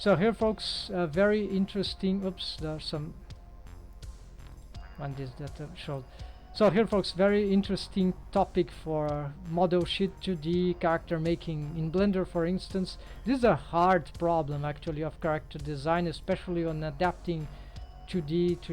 so here folks, very interesting, oops, there's some one that showed. So here folks, very interesting topic for model sheet 2D character making in Blender, for instance. This is a hard problem actually of character design, especially on adapting 2D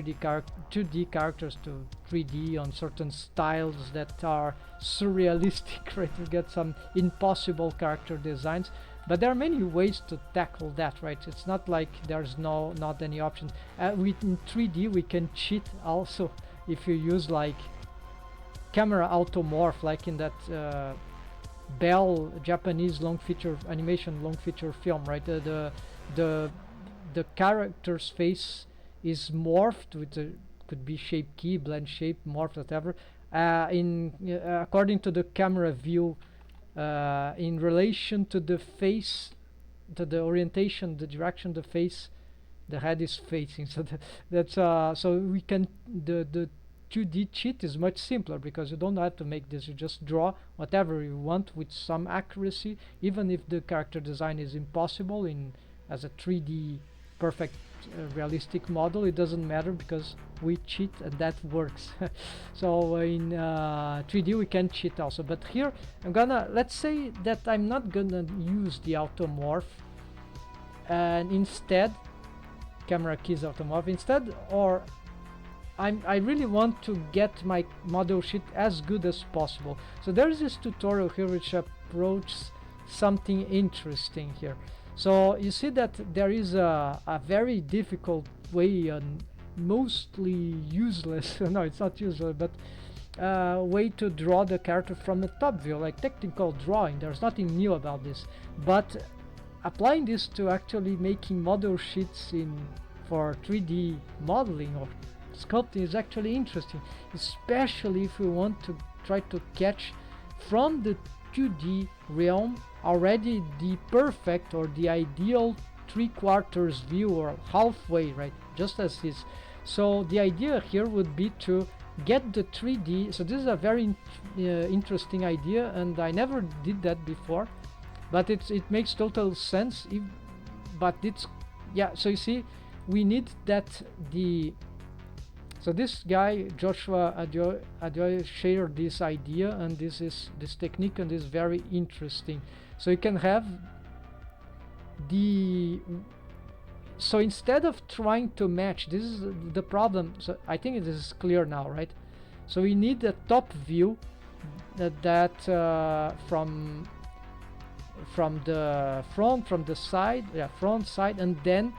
characters to 3D on certain styles that are surrealistic, right? To get some impossible character designs. But there are many ways to tackle that, right? It's not like there's not any options. In 3D we can cheat also if you use like camera automorph, like in that Bell Japanese long feature animation long feature film, right? The character's face is morphed with a could be shape key, blend shape, morph, whatever. According to the camera view, in relation to the face, to the orientation, the direction the face, the head is facing. So that's so we can the 2D cheat is much simpler because you don't have to make this. You just draw whatever you want with some accuracy, even if the character design is impossible in as a 3D perfect realistic model. It doesn't matter because we cheat and that works. So in 3D we can cheat also, but here I'm gonna, let's say that I'm not gonna use the automorph and instead camera keys automorph instead, or I really want to get my model sheet as good as possible. So there's this tutorial here which approaches something interesting here. So you see that there is a very difficult way and mostly useless no, it's not useless, but way to draw the character from the top view, like technical drawing. There's nothing new about this, but applying this to actually making model sheets for 3D modeling or sculpting is actually interesting, especially if we want to try to catch from the 2D realm already the perfect or the ideal 3/4 view or halfway, right, just as is. So the idea here would be to get the 3D. So this is a very interesting idea, and I never did that before, but it makes total sense. But it's, yeah, so you see we need that so this guy Joshua Adio shared this idea, and this technique, and this is very interesting. So you can have so instead of trying to match, this is the problem. So I think this is clear now, right? So we need a top view that from the front, from the side, front, side, and then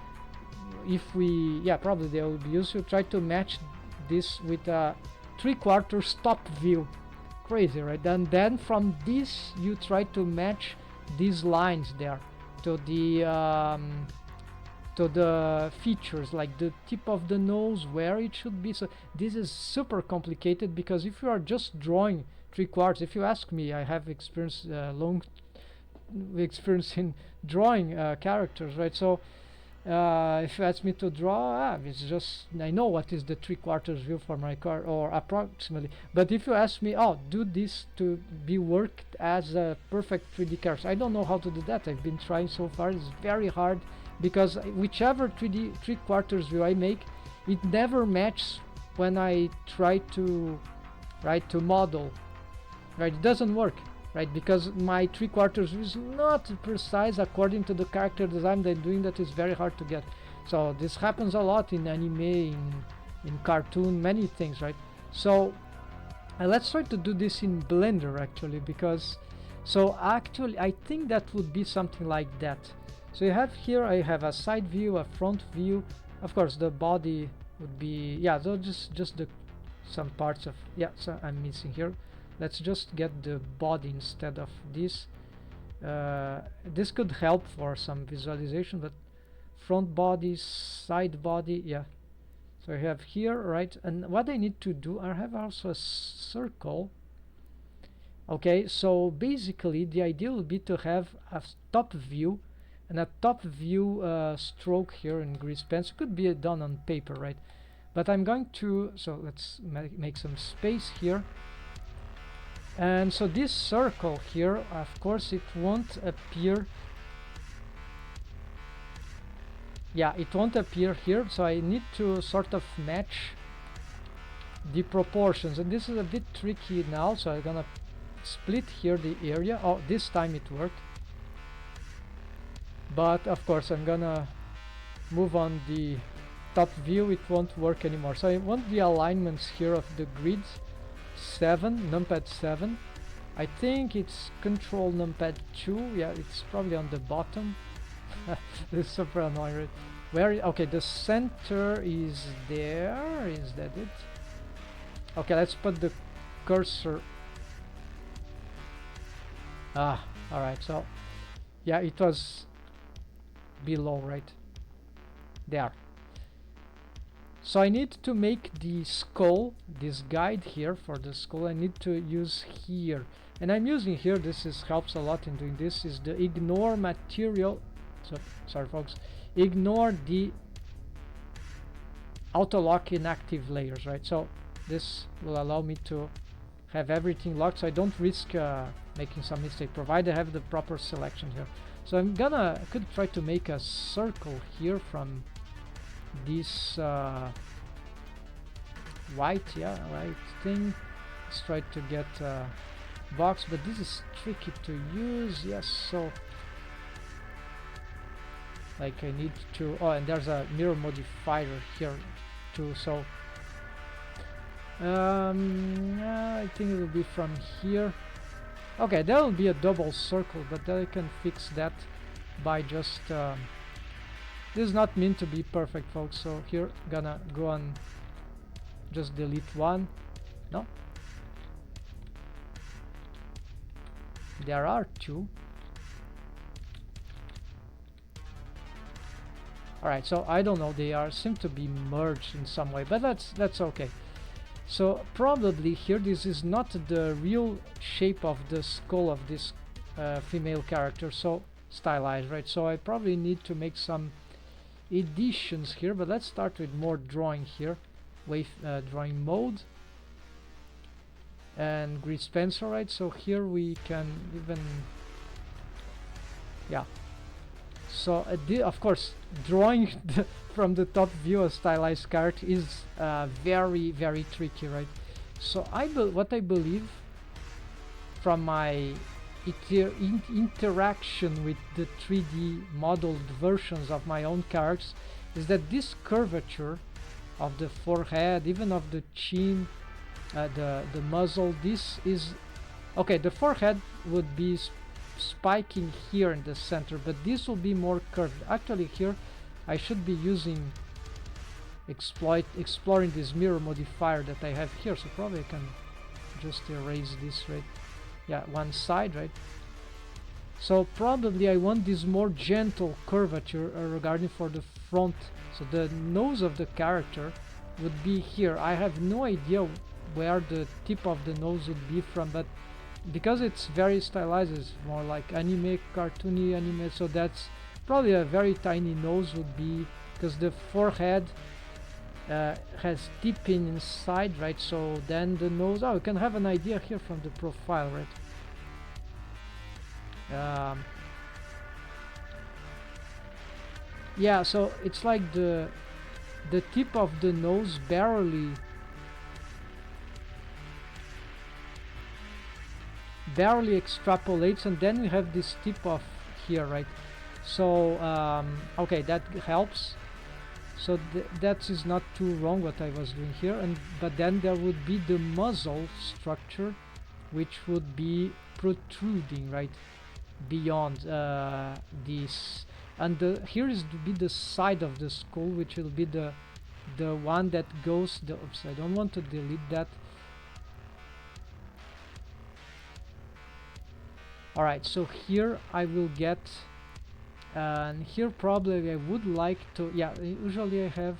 if we, probably they will be useful, try to match this with a 3/4 top view. Crazy, right? And then from this you try to match these lines there to the features, like the tip of the nose, where it should be. So this is super complicated, because if you are just drawing 3/4, if you ask me, I have experience, long experience in drawing characters, right? So if you ask me to draw, it's just, I know what is the 3/4 view for my car, or approximately. But if you ask me, do this to be worked as a perfect 3D character, I don't know how to do that. I've been trying so far. It's very hard, because whichever 3/4 view I make, it never matches when I try to model, right? It doesn't work, right? Because my 3/4 view is not precise according to the character design they're doing. That is very hard to get. So this happens a lot in anime, in cartoon, many things, right? So let's try to do this in Blender actually, because so actually I think that would be something like that. So you have here, I have a side view, a front view. Of course the body would be, so just some parts of, so I'm missing here. Let's just get the body instead of this. This could help for some visualization, but front body, side body, so I have here, right? And what I need to do, I have also a circle. Okay, so basically the idea would be to have a top view, and a top view stroke here in grease pens. It could be done on paper, right? But I'm going to, so let's make some space here. And so this circle here, of course it won't appear yeah, it won't appear here, so I need to sort of match the proportions, and this is a bit tricky now, so I'm gonna split here the area. Oh, this time it worked, but of course I'm gonna move on the top view, it won't work anymore. So I want the alignments here of the grids 7, numpad 7. I think it's control numpad 2. Yeah, it's probably on the bottom. This is super annoying, right? Where? Okay, the center is there. Is that it? Okay, let's put the cursor. Ah, all right. So yeah, it was below, right there. So I need to make the skull, this guide here for the skull, I need to use here. And I'm using here, this helps a lot in doing this, is the ignore material. So, sorry folks, ignore the auto lock inactive layers, right? So this will allow me to have everything locked, so I don't risk making some mistake, provided I have the proper selection here. So I could try to make a circle here from this white thing. Let's try to get a box, but this is tricky to use. Yes, so like I need to, oh, and there's a mirror modifier here too, so I think it will be from here. Okay, there will be a double circle, but then I can fix that by just this is not meant to be perfect, folks, so here gonna go and just delete one. No, there are two. Alright, so I don't know, they seem to be merged in some way, but that's okay. So probably here this is not the real shape of the skull of this female character, so stylized, right? So I probably need to make some additions here, but let's start with more drawing here. Wave drawing mode and grid pencil, right? So here we can even, yeah. So of course, drawing from the top view a stylized card is very, very tricky, right? So what I believe from my interaction with the 3D modeled versions of my own cards is that this curvature of the forehead, even of the chin, the muzzle, this is okay. The forehead would be spiking here in the center, but this will be more curved. Actually here I should be using exploring this mirror modifier that I have here, so probably I can just erase this, right? Yeah, one side, right? So probably I want this more gentle curvature regarding for the front. So the nose of the character would be here. I have no idea where the tip of the nose would be from, but because it's very stylized, it's more like anime, cartoony anime, so that's probably a very tiny nose would be, because the forehead has tipping inside, right? So then the nose, oh, you can have an idea here from the profile, right? Yeah, so it's like the tip of the nose barely extrapolates, and then we have this tip of here, right? So okay, that helps. So that is not too wrong what I was doing here, but then there would be the muzzle structure, which would be protruding right beyond this, and here is to be the side of the skull, which will be the one that goes oops, I don't want to delete that. Alright, so here I will get, and here probably I would like to, yeah, usually I have,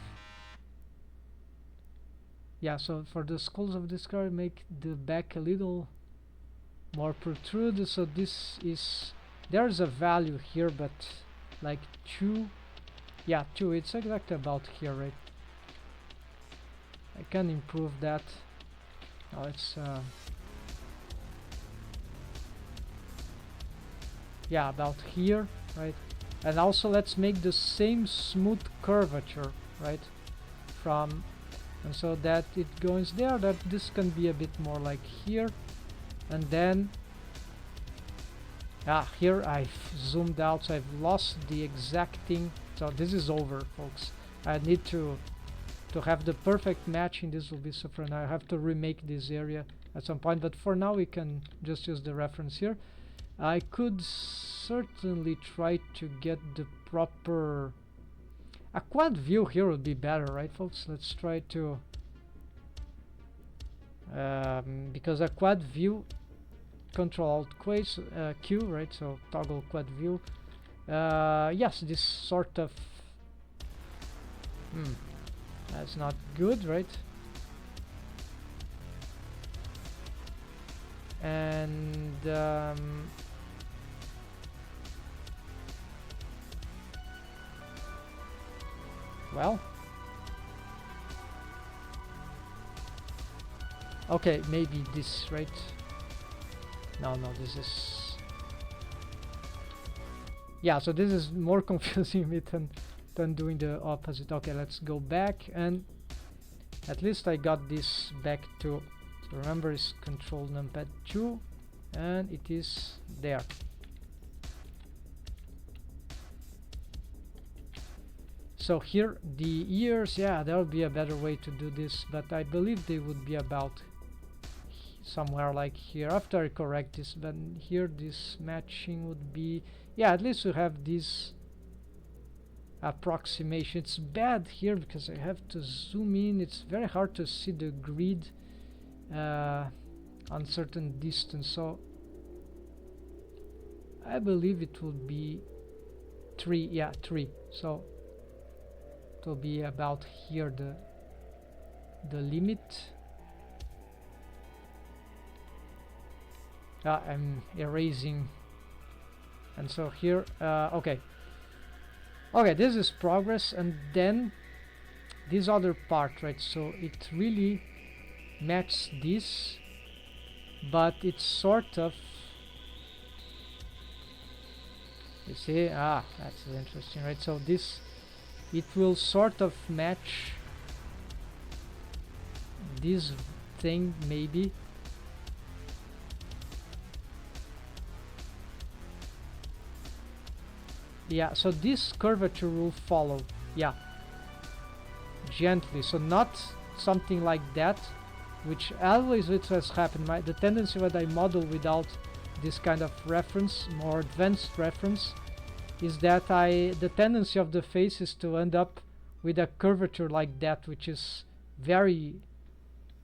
yeah, so for the skulls of this car, make the back a little more protruded, so this is, there's a value here, but like 2, yeah, 2, it's exactly about here, right? I can improve that. Now let's yeah, about here, right? And also let's make the same smooth curvature, right, from, and so that it goes there, that this can be a bit more like here. And then here I've zoomed out, so I've lost the exacting, so this is over, folks. I need to have the perfect matching. This will be so for now. I have to remake this area at some point, but for now we can just use the reference here. I could certainly try to get the proper, a quad view here would be better, right, folks? Let's try to because a quad view, Control Alt Q, right? So toggle quad view. Yes, this sort of that's not good, right? And well, okay, maybe this, right? No, this is, yeah, so this is more confusing me than doing the opposite. Okay, let's go back, and at least I got this back to, so remember, it's Control Numpad 2, and it is there. So here the ears, yeah, there would be a better way to do this, but I believe they would be about somewhere like here. After I correct this, but here this matching would be, yeah, at least we have this approximation. It's bad here because I have to zoom in. It's very hard to see the grid on certain distance, so I believe it will be 3, yeah, 3, so it will be about here the limit. I'm erasing, and so here okay, this is progress. And then this other part, right, so it really matches this, but it's sort of, you see, that's interesting, right? So this, it will sort of match this thing, maybe. Yeah, so this curvature will follow, yeah, gently, so not something like that, which always it has happened. The tendency when I model without this kind of reference, more advanced reference, is that the tendency of the face is to end up with a curvature like that, which is very,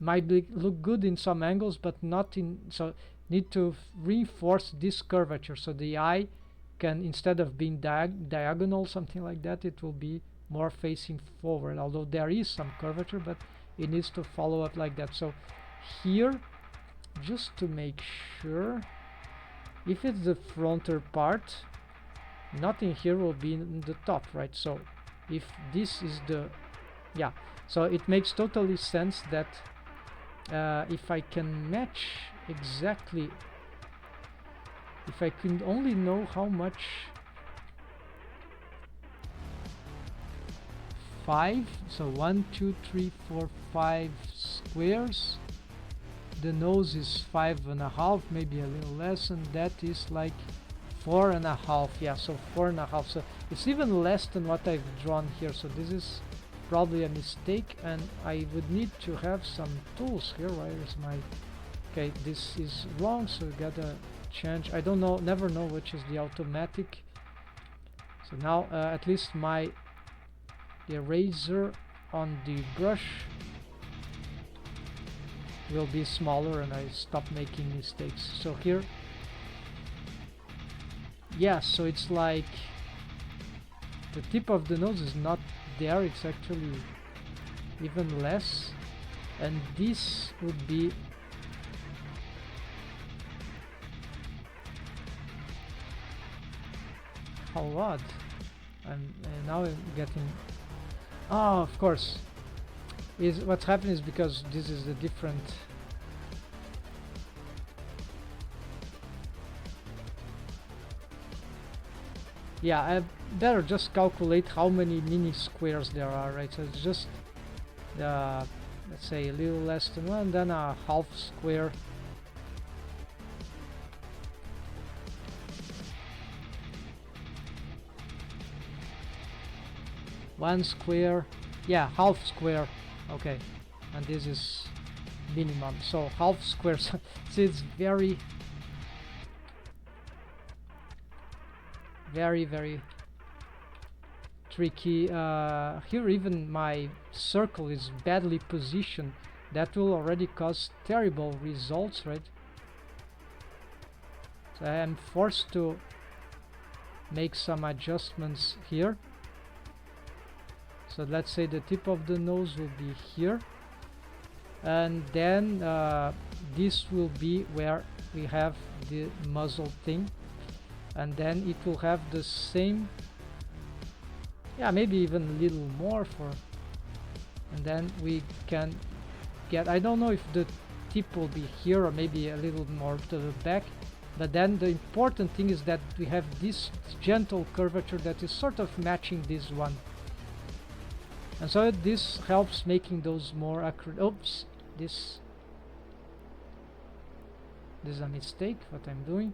might look good in some angles, but not in, so need to reinforce this curvature, so the eye can, instead of being diagonal, something like that, it will be more facing forward, although there is some curvature, but it needs to follow up like that. So here, just to make sure, if it's the frontal part, nothing here will be in the top, right? So if this is the, yeah, so it makes totally sense that if I can match exactly, if I can only know how much, 5, so 1, 2, 3, 4, 5 squares, the nose is 5.5, maybe a little less, and that is like 4.5, yeah, so 4.5, so it's even less than what I've drawn here, so this is probably a mistake, and I would need to have some tools here. Where is my, okay, this is wrong, so we gotta change, I don't know, never know which is the automatic. So now at least my eraser on the brush will be smaller, and I stop making mistakes. So here, yeah, so it's like the tip of the nose is not there, it's actually even less, and this would be, how odd. And now I'm getting, oh, of course, is what's happening is because this is a different, Yeah, I better just calculate how many mini squares there are, right? So it's just the, let's say a little less than one, then a half square. One square, yeah, half square. Okay, and this is minimum, so half square. So it's very very tricky. Here even my circle is badly positioned. That will already cause terrible results, right? So I am forced to make some adjustments here. So let's say the tip of the nose will be here, and then this will be where we have the muzzle thing, and then it will have the same, yeah, maybe even a little more for, and then we can get, I don't know if the tip will be here or maybe a little more to the back, but then the important thing is that we have this gentle curvature that is sort of matching this one. And so this helps making those more accurate. Oops, this is a mistake what I'm doing.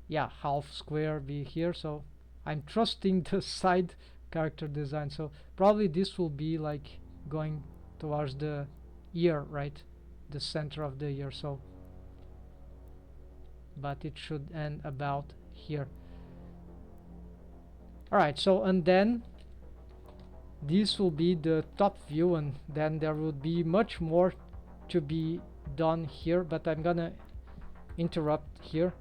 Yeah, half square be here, so I'm trusting the side character design, so probably this will be like going towards the ear, right, the center of the ear, so but it should end about here. Alright, so and then this will be the top view, and then there will be much more to be done here, but I'm gonna interrupt here